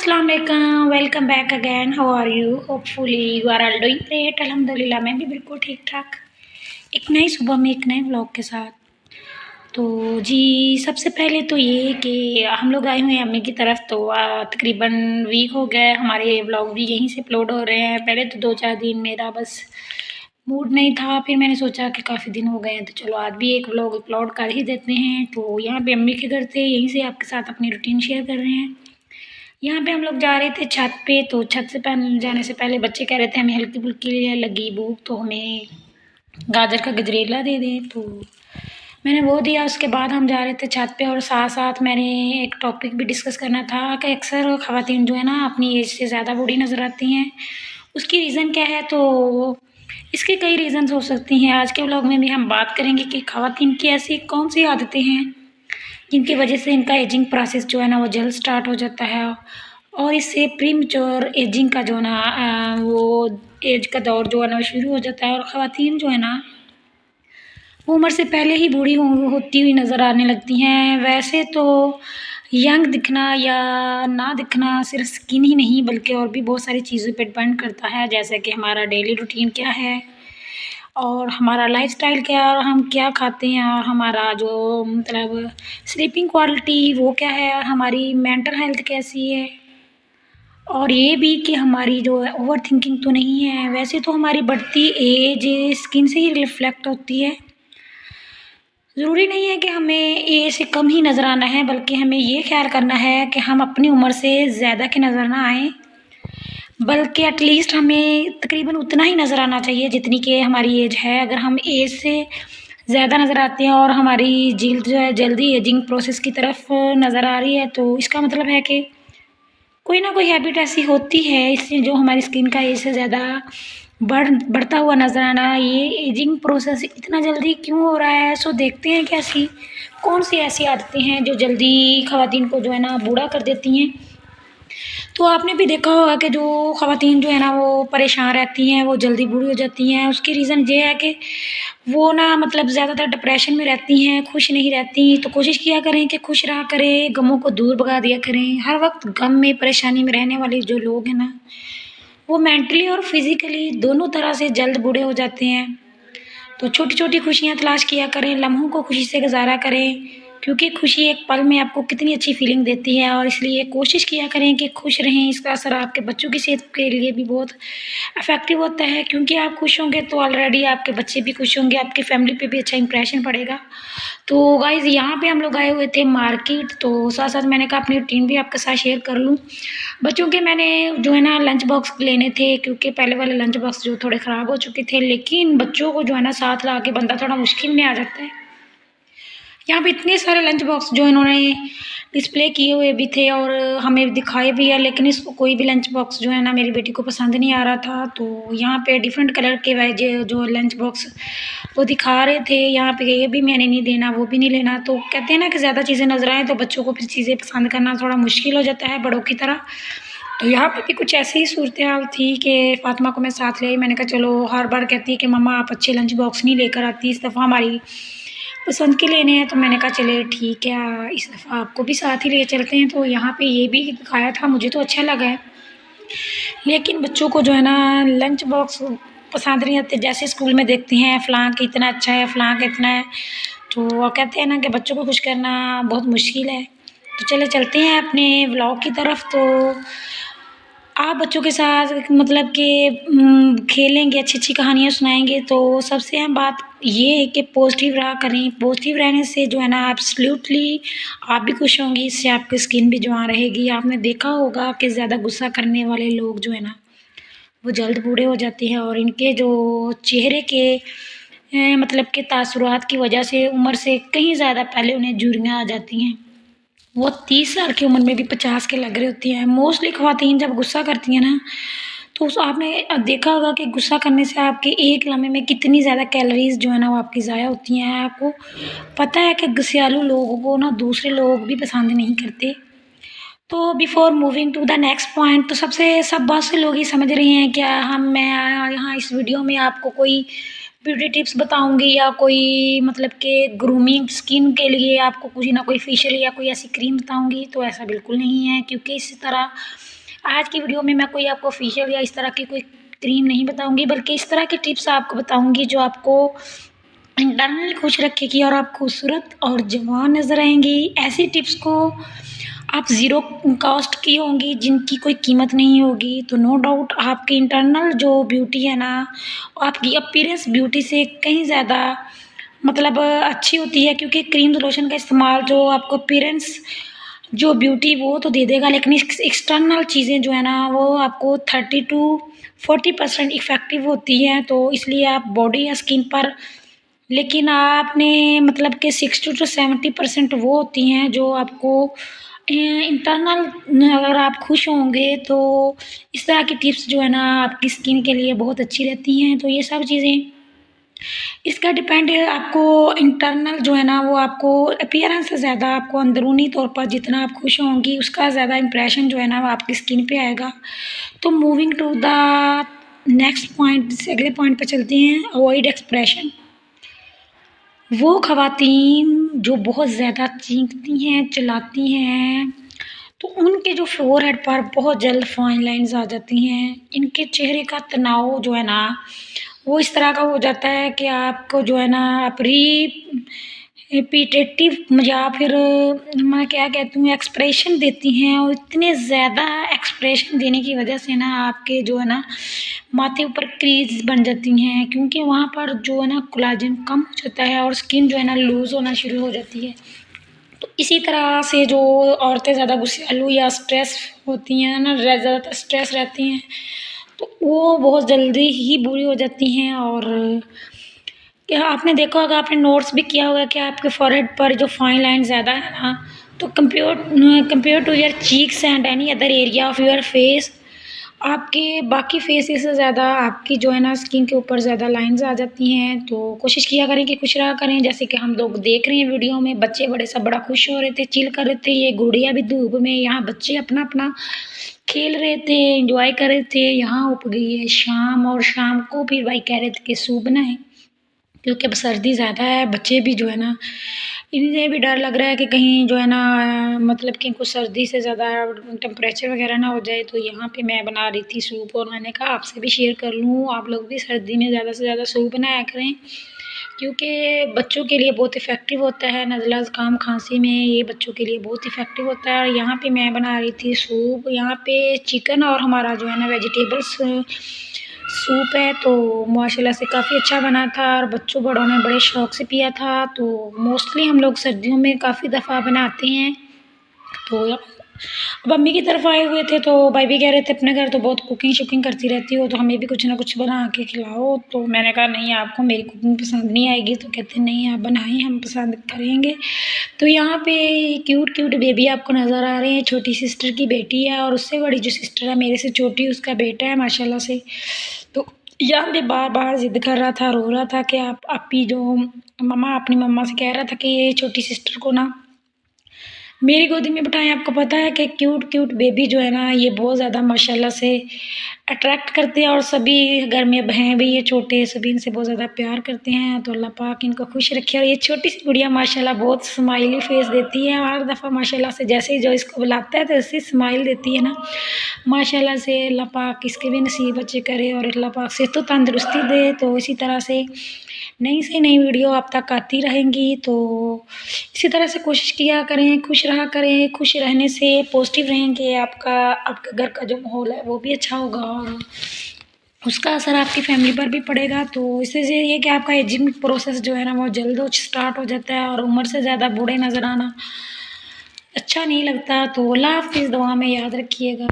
अस्सलाम वालेकुम, welcome back again. How are you? Hopefully you are all doing great. अल्हम्दुलिल्लाह मैं भी बिल्कुल ठीक ठाक। एक नई सुबह में एक नए व्लॉग के साथ। तो जी, सबसे पहले तो ये कि हम लोग आए हुए हैं अम्मी की तरफ। तो तकरीबन वीक हो गए, हमारे व्लॉग भी यहीं से अपलोड हो रहे हैं। पहले तो 2-4 दिन मेरा बस मूड नहीं था, फिर मैंने सोचा कि काफ़ी दिन हो गए हैं तो चलो आज भी एक व्लॉग अपलोड कर ही देते हैं। तो यहाँ पे अम्मी के घर थे, यहीं से आपके साथ अपनी रूटीन शेयर कर रहे हैं। यहाँ पे हम लोग जा रहे थे छत पे। तो छत से जाने से पहले बच्चे कह रहे थे हमें हल्की फुल्की लगी भूख, तो हमें गाजर का गजरेला दे दें। तो मैंने वो दिया। उसके बाद हम जा रहे थे छत पे और साथ साथ मैंने एक टॉपिक भी डिस्कस करना था कि अक्सर ख़वातीन जो है ना अपनी एज से ज़्यादा बूढ़ी नज़र आती हैं। उसकी रीज़न क्या है? तो इसके कई रीज़न्स हो सकती हैं। आज के व्लॉग में भी हम बात करेंगे कि ख़वातीन की ऐसी कौन सी आदतें हैं जिनकी वजह से इनका एजिंग प्रोसेस जो है ना वो जल्द स्टार्ट हो जाता है, और इससे प्रीमेच्योर एजिंग का जो है ना वो एज का दौर जो है ना वो शुरू हो जाता है। और ख़वातीन जो है ना वो उम्र से पहले ही बूढ़ी होती हुई नज़र आने लगती हैं। वैसे तो यंग दिखना या ना दिखना सिर्फ स्किन ही नहीं बल्कि और भी बहुत सारी चीज़ों पे डिपेंड करता है, जैसे कि हमारा डेली रूटीन क्या है और हमारा लाइफस्टाइल क्या है और हम क्या खाते हैं और हमारा जो मतलब स्लीपिंग क्वालिटी वो क्या है और हमारी मेंटल हेल्थ कैसी है, और ये भी कि हमारी जो है ओवर थिंकिंग तो नहीं है। वैसे तो हमारी बढ़ती एज स्किन से ही रिफ्लेक्ट होती है। ज़रूरी नहीं है कि हमें एज से कम ही नज़र आना है, बल्कि हमें ये ख्याल करना है कि हम अपनी उम्र से ज़्यादा के नज़र ना आएँ, बल्कि एटलीस्ट हमें तकरीबन उतना ही नज़र आना चाहिए जितनी कि हमारी एज है। अगर हम एज से ज़्यादा नज़र आते हैं और हमारी जिल्द जो है जल्दी एजिंग प्रोसेस की तरफ नज़र आ रही है, तो इसका मतलब है कि कोई ना कोई हैबिट ऐसी होती है इससे जो हमारी स्किन का एज से ज़्यादा बढ़ता हुआ नज़र आना। ये एजिंग प्रोसेस इतना जल्दी क्यों हो रहा है? सो देखते हैं कि ऐसी कौन सी ऐसी आदतें हैं जो जल्दी ख़वातीन को जो है ना बूढ़ा कर देती हैं। तो आपने भी देखा होगा कि जो ख़वातीन जो है ना वो परेशान रहती हैं, वो जल्दी बूढ़ी हो जाती हैं। उसकी रीज़न ये है कि वो ना मतलब ज़्यादातर डिप्रेशन में रहती हैं, खुश नहीं रहती। तो कोशिश किया करें कि खुश रहा करें, गमों को दूर भगा दिया करें। हर वक्त गम में परेशानी में रहने वाले जो लोग हैं ना वो मेंटली और फिज़िकली दोनों तरह से जल्द बूढ़े हो जाते हैं। तो छोटी-छोटी खुशियाँ तलाश किया करें, लम्हों को खुशी से गुज़ारा करें, क्योंकि खुशी एक पल में आपको कितनी अच्छी फीलिंग देती है। और इसलिए कोशिश किया करें कि खुश रहें। इसका असर आपके बच्चों की सेहत के लिए भी बहुत इफ़ेक्टिव होता है, क्योंकि आप खुश होंगे तो ऑलरेडी आपके बच्चे भी खुश होंगे, आपकी फैमिली पे भी अच्छा इंप्रेशन पड़ेगा। तो गाइज़ यहाँ पे हम लोग आए हुए थे मार्केट, तो साथ-साथ मैंने कहा अपनी रूटीन भी आपके साथ शेयर कर लूँ। बच्चों के मैंने जो है ना लंच बॉक्स लेने थे, क्योंकि पहले वाले लंच बॉक्स जो थोड़े ख़राब हो चुके थे, लेकिन बच्चों को जो है ना साथ ला के बंदा थोड़ा मुश्किल में आ जाता है। यहाँ पे इतने सारे लंच बॉक्स जो इन्होंने डिस्प्ले किए हुए भी थे और हमें दिखाए भी है, लेकिन इसको कोई भी लंच बॉक्स जो है ना मेरी बेटी को पसंद नहीं आ रहा था। तो यहाँ पे डिफरेंट कलर के वेज जो लंच बॉक्स वो दिखा रहे थे, यहाँ पे ये भी मैंने नहीं लेना वो भी नहीं लेना। तो कहते हैं ना कि ज़्यादा चीज़ें नज़र आएँ तो बच्चों को फिर चीज़ें पसंद करना थोड़ा मुश्किल हो जाता है बड़ों की तरह। तो यहाँ पे भी कुछ ऐसी ही सूरत हाल थी कि फ़ातिमा को मैं साथ ले आई। मैंने कहा चलो, हर बार कहती है कि मम्मा आप अच्छे लंच बॉक्स नहीं लेकर आती, इस दफ़ा हमारी पसंद के लेने हैं। तो मैंने कहा चलिए ठीक है, इस दफ़ा आपको भी साथ ही ले चलते हैं। तो यहाँ पे ये भी दिखाया था, मुझे तो अच्छा लगा है, लेकिन बच्चों को जो है ना लंच बॉक्स पसंद नहीं आते। जैसे स्कूल में देखते हैं फ़लाँ का इतना अच्छा है, फ़लाँ का इतना है, तो वो कहते हैं ना कि बच्चों को खुश करना बहुत मुश्किल है। तो चले चलते हैं अपने व्लॉग की तरफ। तो आप बच्चों के साथ मतलब कि खेलेंगे, अच्छी-अच्छी कहानियाँ सुनाएँगे, तो सबसे अहम बात ये है कि पॉज़िटिव रहा करें। पॉज़िटिव रहने से जो है ना एब्सोल्यूटली आप भी खुश होंगी, इससे आपकी स्किन भी जवान रहेगी। आपने देखा होगा कि ज़्यादा गुस्सा करने वाले लोग जो है ना वो जल्द बूढ़े हो जाते हैं, और इनके जो चेहरे के मतलब के तासुरात की वजह से उम्र से कहीं ज़्यादा पहले उन्हें झुर्रियाँ आ जाती हैं। वो 30 साल की उम्र में भी 50 के लग रही होती हैं। मोस्टली ख़वातीन जब गुस्सा करती हैं ना, तो उस आपने देखा होगा कि गुस्सा करने से आपके एक लम्हे में कितनी ज़्यादा कैलोरीज़ जो है ना वो आपकी ज़ाया होती हैं। आपको पता है कि गुस्सैलू लोगों को ना दूसरे लोग भी पसंद नहीं करते। तो before moving to the next point, तो सब बहुत से लोग ये समझ रहे हैं क्या हम मैं यहाँ इस वीडियो में आपको कोई ब्यूटी टिप्स बताऊंगी या कोई मतलब कि ग्रूमिंग स्किन के लिए आपको कुछ ना कोई फेशियल या कोई ऐसी क्रीम बताऊंगी, तो ऐसा बिल्कुल नहीं है। क्योंकि इस तरह आज की वीडियो में मैं कोई आपको फेशियल या इस तरह की कोई क्रीम नहीं बताऊंगी, बल्कि इस तरह की टिप्स आपको बताऊंगी जो आपको इंटरनली खुश रखेगी और आप खूबसूरत और जवान नज़र आएंगी। ऐसी टिप्स को आप ज़ीरो कॉस्ट की होंगी, जिनकी कोई कीमत नहीं होगी, तो नो डाउट आपकी इंटरनल जो ब्यूटी है ना, आपकी अपीयरेंस ब्यूटी से कहीं ज़्यादा मतलब अच्छी होती है। क्योंकि क्रीम लोशन का इस्तेमाल जो आपको अपीयरेंस जो ब्यूटी वो तो दे देगा, लेकिन एक्सटर्नल चीज़ें जो है ना वो आपको 30 to 40% इफ़ेक्टिव होती हैं। तो इसलिए आप बॉडी या स्किन पर, लेकिन आपने मतलब कि 60 to 70% वो होती हैं जो आपको इंटरनल, अगर आप खुश होंगे तो इस तरह की टिप्स जो है ना आपकी स्किन के लिए बहुत अच्छी रहती हैं। तो ये सब चीज़ें इसका डिपेंड है, आपको इंटरनल जो है ना वो आपको अपीयरेंस से ज़्यादा आपको अंदरूनी तौर पर जितना आप खुश होंगी उसका ज़्यादा इम्प्रेशन जो है ना वो आपकी स्किन पे आएगा। तो moving to the next point, अगले पॉइंट पे चलते हैं, अवॉइड एक्सप्रेशन। वो ख़वातीन जो बहुत ज़्यादा चीखती हैं, चिल्लाती हैं, तो उनके जो फ़ोरहेड पर बहुत जल्द फाइन लाइन्स आ जाती हैं। इनके चेहरे का तनाव जो है ना वो इस तरह का हो जाता है कि आपको जो है ना आप रिपीटेटिव या फिर मैं क्या कहती हूँ एक्सप्रेशन देती हैं, और इतने ज़्यादा एक्सप्रेशन देने की वजह से ना आपके जो है ना माथे ऊपर क्रीज बन जाती हैं। क्योंकि वहाँ पर जो है ना कोलाजन कम हो जाता है और स्किन जो है ना लूज़ होना शुरू हो जाती है। तो इसी तरह से जो औरतें ज़्यादा गुस्सैलू या स्ट्रेस होती हैं ना, ज़्यादातर स्ट्रेस रहती हैं, तो वो बहुत जल्दी ही बुरी हो जाती हैं। और क्या आपने देखा होगा, आपने नोट्स भी किया होगा कि आपके फॉरहेड पर जो फाइन लाइन ज़्यादा है ना, तो compare to your cheeks and any other area of your face, आपके बाकी फेसेस से ज़्यादा आपकी जो है ना स्किन के ऊपर ज़्यादा लाइंस आ जाती हैं। तो कोशिश किया करें कि खुश रहा करें। जैसे कि हम लोग देख रहे हैं वीडियो में, बच्चे बड़े सब बड़ा खुश हो रहे थे, चिल कर रहे थे। ये गुड़िया भी धूप में, यहाँ बच्चे अपना अपना खेल रहे थे, एंजॉय कर रहे थे। यहाँ उप गई है शाम, और शाम को फिर भाई कह रहे थे कि सूप बनाएं, क्योंकि अब सर्दी ज़्यादा है। बच्चे भी जो है ना इन्हें भी डर लग रहा है कि कहीं जो है ना मतलब कि इनको सर्दी से ज़्यादा टेम्परेचर वगैरह ना हो जाए। तो यहाँ पे मैं बना रही थी सूप, और मैंने कहा आपसे भी शेयर कर लूँ, आप लोग भी सर्दी में ज़्यादा से ज़्यादा सूप बनाया करें, क्योंकि बच्चों के लिए बहुत इफ़ेक्टिव होता है। नज़ला ज़ुकाम खांसी में ये बच्चों के लिए बहुत इफ़ेक्टिव होता है। और यहाँ पे मैं बना रही थी सूप। यहाँ पे चिकन और हमारा जो है ना वेजिटेबल्स सूप है, तो माशाल्लाह से काफ़ी अच्छा बना था और बच्चों बड़ों ने बड़े शौक़ से पिया था। तो मोस्टली हम लोग सर्दियों में काफ़ी दफ़ा बनाते हैं। तो अब अम्मी की तरफ आए हुए थे, तो भाई भी कह रहे थे अपने घर तो बहुत कुकिंग शुकिंग करती रहती हो, तो हमें भी कुछ ना कुछ बना के खिलाओ। तो मैंने कहा नहीं, आपको मेरी कुकिंग पसंद नहीं आएगी। तो कहते नहीं, आप बनाएं, हम पसंद करेंगे। तो यहाँ पे क्यूट क्यूट बेबी आपको नज़र आ रहे हैं, छोटी सिस्टर की बेटी है, और उससे बड़ी जो सिस्टर है मेरे से छोटी, उसका बेटा है माशाल्लाह से। तो यहाँ पे बार बार ज़िद कर रहा था, रो रहा था कि आप अपी जो मम्मा, अपनी मम्मा से कह रहा था कि ये छोटी सिस्टर को ना मेरी गोदी में बिठाएं। आपको पता है कि क्यूट क्यूट बेबी जो है ना ये बहुत ज़्यादा माशाल्लाह से अट्रैक्ट करते हैं, और सभी घर में हैं भी ये छोटे, सभी इनसे बहुत ज़्यादा प्यार करते हैं। तो अल्लाह पाक इनको खुश रखे। और ये छोटी सी गुड़िया माशाल्लाह बहुत स्माइली फेस देती है, हर दफ़ा माशाल्लाह से जैसे ही जो इसको बुलाता है तो ऐसे स्माइल देती है ना माशाल्लाह से। अल्लाह पाक इसके भी नसीब अच्छे करे और अल्लाह पाक से तो तंदुरुस्ती दे। तो इसी तरह से नई से नई वीडियो आप तक आती रहेंगी। तो इसी तरह से कोशिश किया करें, खुश रहा करें। खुश रहने से पॉजिटिव रहेंगे, आपका घर का जो माहौल है वो भी अच्छा होगा, और उसका असर आपकी फैमिली पर भी पड़ेगा। तो इससे ये कि आपका एजिंग प्रोसेस जो है ना वो जल्द स्टार्ट हो जाता है, और उम्र से ज़्यादा बूढ़े नज़र आना अच्छा नहीं लगता। तो अल्लाह हाफ़िज़, दुआ में याद रखिएगा।